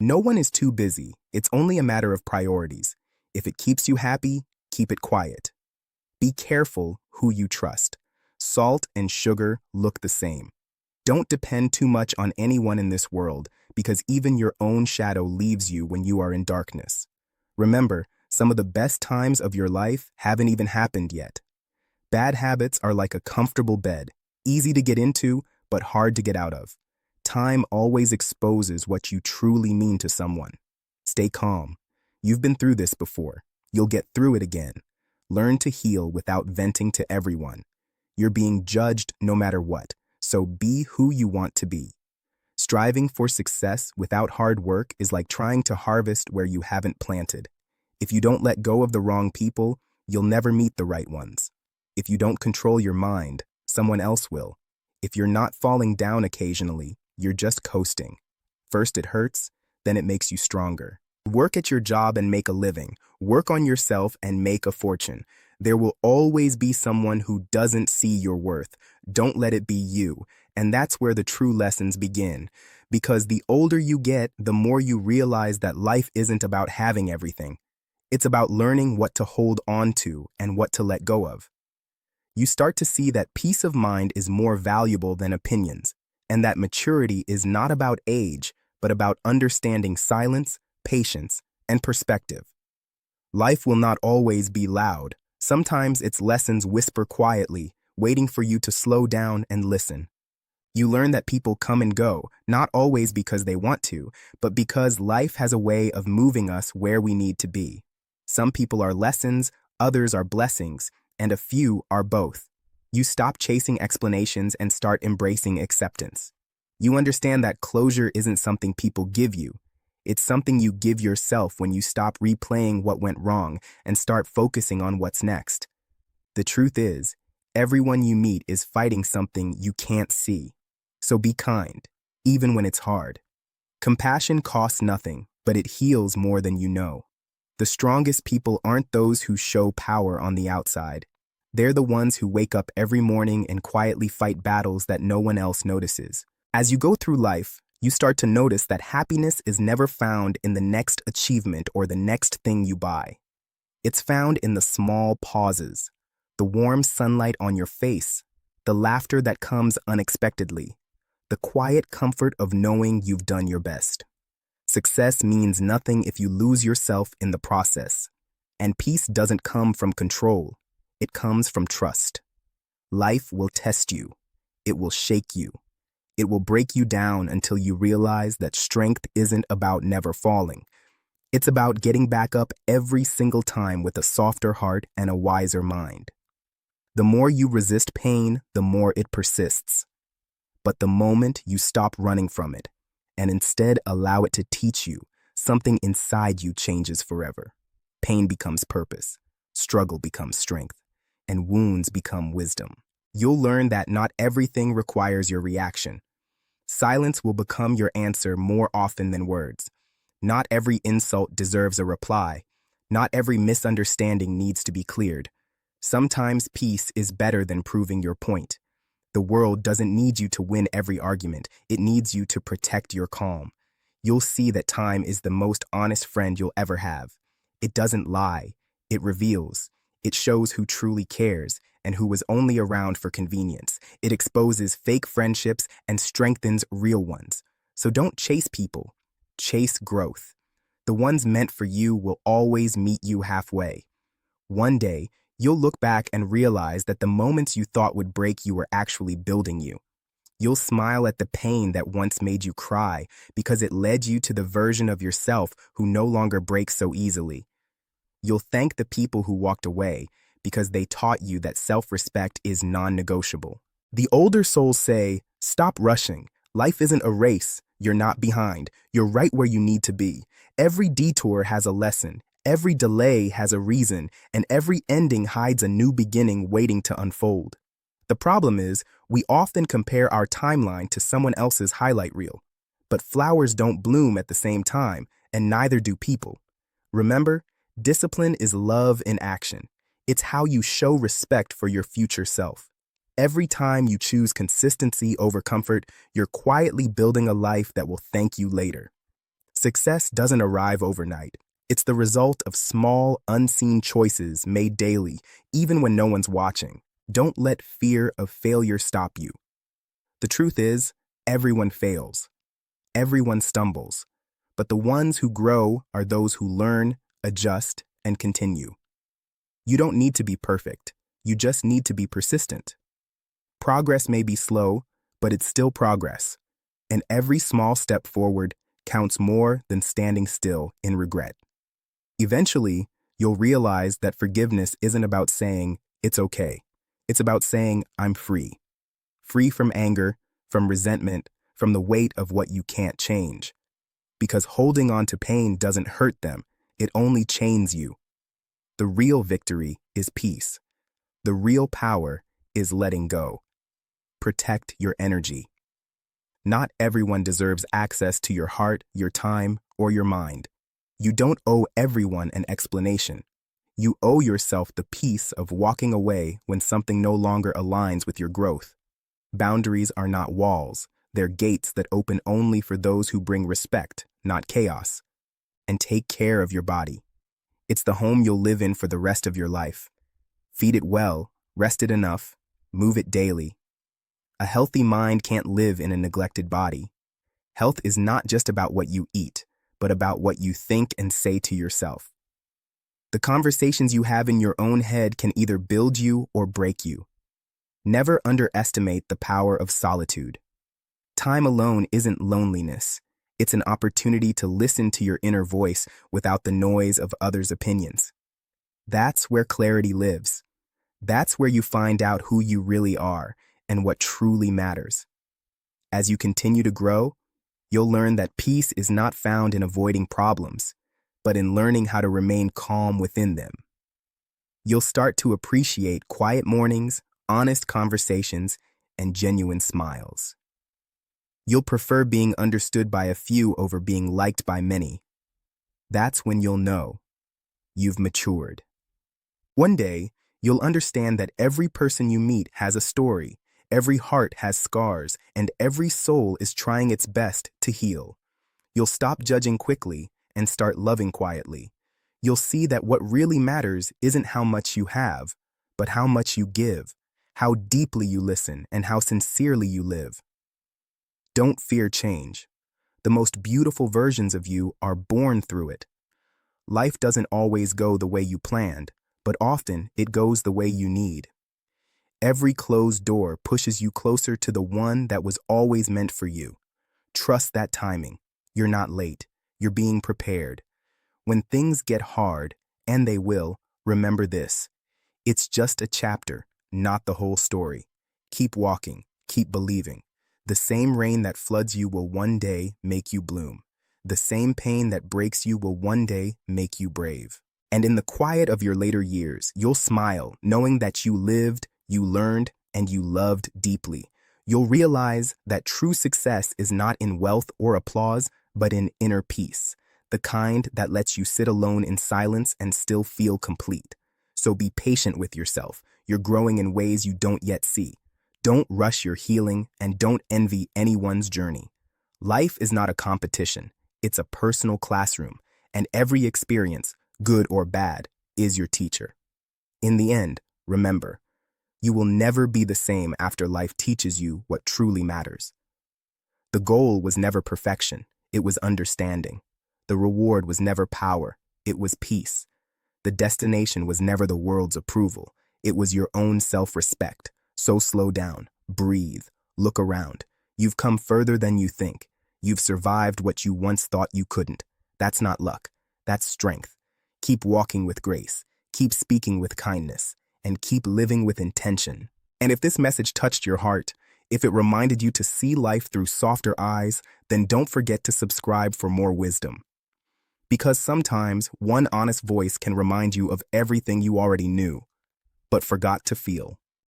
No one is too busy. It's only a matter of priorities. If it keeps you happy, keep it quiet. Be careful who you trust. Salt and sugar look the same. Don't depend too much on anyone in this world because even your own shadow leaves you when you are in darkness. Remember, some of the best times of your life haven't even happened yet. Bad habits are like a comfortable bed, easy to get into, but hard to get out of. Time always exposes what you truly mean to someone. Stay calm. You've been through this before. You'll get through it again. Learn to heal without venting to everyone. You're being judged no matter what, so be who you want to be. Striving for success without hard work is like trying to harvest where you haven't planted. If you don't let go of the wrong people, you'll never meet the right ones. If you don't control your mind, someone else will. If you're not falling down occasionally, you're just coasting. First it hurts, then it makes you stronger. Work at your job and make a living. Work on yourself and make a fortune. There will always be someone who doesn't see your worth. Don't let it be you. And that's where the true lessons begin. Because the older you get, the more you realize that life isn't about having everything. It's about learning what to hold on to and what to let go of. You start to see that peace of mind is more valuable than opinions, and that maturity is not about age, but about understanding silence, patience, and perspective. Life will not always be loud. Sometimes its lessons whisper quietly, waiting for you to slow down and listen. You learn that people come and go, not always because they want to, but because life has a way of moving us where we need to be. Some people are lessons, others are blessings, and a few are both. You stop chasing explanations and start embracing acceptance. You understand that closure isn't something people give you. It's something you give yourself when you stop replaying what went wrong and start focusing on what's next. The truth is, everyone you meet is fighting something you can't see. So be kind, even when it's hard. Compassion costs nothing, but it heals more than you know. The strongest people aren't those who show power on the outside. They're the ones who wake up every morning and quietly fight battles that no one else notices. As you go through life, you start to notice that happiness is never found in the next achievement or the next thing you buy. It's found in the small pauses, the warm sunlight on your face, the laughter that comes unexpectedly, the quiet comfort of knowing you've done your best. Success means nothing if you lose yourself in the process. And peace doesn't come from control. It comes from trust. Life will test you. It will shake you. It will break you down until you realize that strength isn't about never falling. It's about getting back up every single time with a softer heart and a wiser mind. The more you resist pain, the more it persists. But the moment you stop running from it, and instead allow it to teach you, something inside you changes forever. Pain becomes purpose, struggle becomes strength, and wounds become wisdom. You'll learn that not everything requires your reaction. Silence will become your answer more often than words. Not every insult deserves a reply. Not every misunderstanding needs to be cleared. Sometimes peace is better than proving your point. The world doesn't need you to win every argument. It needs you to protect your calm. You'll see that time is the most honest friend you'll ever have. It doesn't lie. It reveals. It shows who truly cares and who was only around for convenience. It exposes fake friendships and strengthens real ones. So don't chase people. Chase growth. The ones meant for you will always meet you halfway. One day, you'll look back and realize that the moments you thought would break you were actually building you. You'll smile at the pain that once made you cry because it led you to the version of yourself who no longer breaks so easily. You'll thank the people who walked away because they taught you that self-respect is non-negotiable. The older souls say, stop rushing. Life isn't a race. You're not behind. You're right where you need to be. Every detour has a lesson. Every delay has a reason, and every ending hides a new beginning waiting to unfold. The problem is, we often compare our timeline to someone else's highlight reel. But flowers don't bloom at the same time, and neither do people. Remember, discipline is love in action. It's how you show respect for your future self. Every time you choose consistency over comfort, you're quietly building a life that will thank you later. Success doesn't arrive overnight. It's the result of small, unseen choices made daily, even when no one's watching. Don't let fear of failure stop you. The truth is, everyone fails. Everyone stumbles. But the ones who grow are those who learn, adjust, and continue. You don't need to be perfect. You just need to be persistent. Progress may be slow, but it's still progress. And every small step forward counts more than standing still in regret. Eventually, you'll realize that forgiveness isn't about saying, it's okay. It's about saying, I'm free. Free from anger, from resentment, from the weight of what you can't change. Because holding on to pain doesn't hurt them, it only chains you. The real victory is peace. The real power is letting go. Protect your energy. Not everyone deserves access to your heart, your time, or your mind. You don't owe everyone an explanation. You owe yourself the peace of walking away when something no longer aligns with your growth. Boundaries are not walls. They're gates that open only for those who bring respect, not chaos. And take care of your body. It's the home you'll live in for the rest of your life. Feed it well, rest it enough, move it daily. A healthy mind can't live in a neglected body. Health is not just about what you eat, but about what you think and say to yourself. The conversations you have in your own head can either build you or break you. Never underestimate the power of solitude. Time alone isn't loneliness. It's an opportunity to listen to your inner voice without the noise of others' opinions. That's where clarity lives. That's where you find out who you really are and what truly matters. As you continue to grow, you'll learn that peace is not found in avoiding problems, but in learning how to remain calm within them. You'll start to appreciate quiet mornings, honest conversations, and genuine smiles. You'll prefer being understood by a few over being liked by many. That's when you'll know you've matured. One day, you'll understand that every person you meet has a story, every heart has scars, and every soul is trying its best to heal. You'll stop judging quickly and start loving quietly. You'll see that what really matters isn't how much you have, but how much you give, how deeply you listen, and how sincerely you live. Don't fear change. The most beautiful versions of you are born through it. Life doesn't always go the way you planned, but often it goes the way you need. Every closed door pushes you closer to the one that was always meant for you. Trust that timing. You're not late. You're being prepared. When things get hard, and they will, remember this. It's just a chapter, not the whole story. Keep walking. Keep believing. The same rain that floods you will one day make you bloom. The same pain that breaks you will one day make you brave. And in the quiet of your later years, you'll smile, knowing that you lived, you learned, and you loved deeply. You'll realize that true success is not in wealth or applause, but in inner peace, the kind that lets you sit alone in silence and still feel complete. So be patient with yourself. You're growing in ways you don't yet see. Don't rush your healing, and don't envy anyone's journey. Life is not a competition. It's a personal classroom, and every experience, good or bad, is your teacher. In the end, remember, you will never be the same after life teaches you what truly matters. The goal was never perfection, it was understanding. The reward was never power, it was peace. The destination was never the world's approval, it was your own self-respect. So slow down, breathe, look around. You've come further than you think. You've survived what you once thought you couldn't. That's not luck, that's strength. Keep walking with grace, keep speaking with kindness, and keep living with intention. And if this message touched your heart, if it reminded you to see life through softer eyes, then don't forget to subscribe for more wisdom. Because sometimes one honest voice can remind you of everything you already knew, but forgot to feel.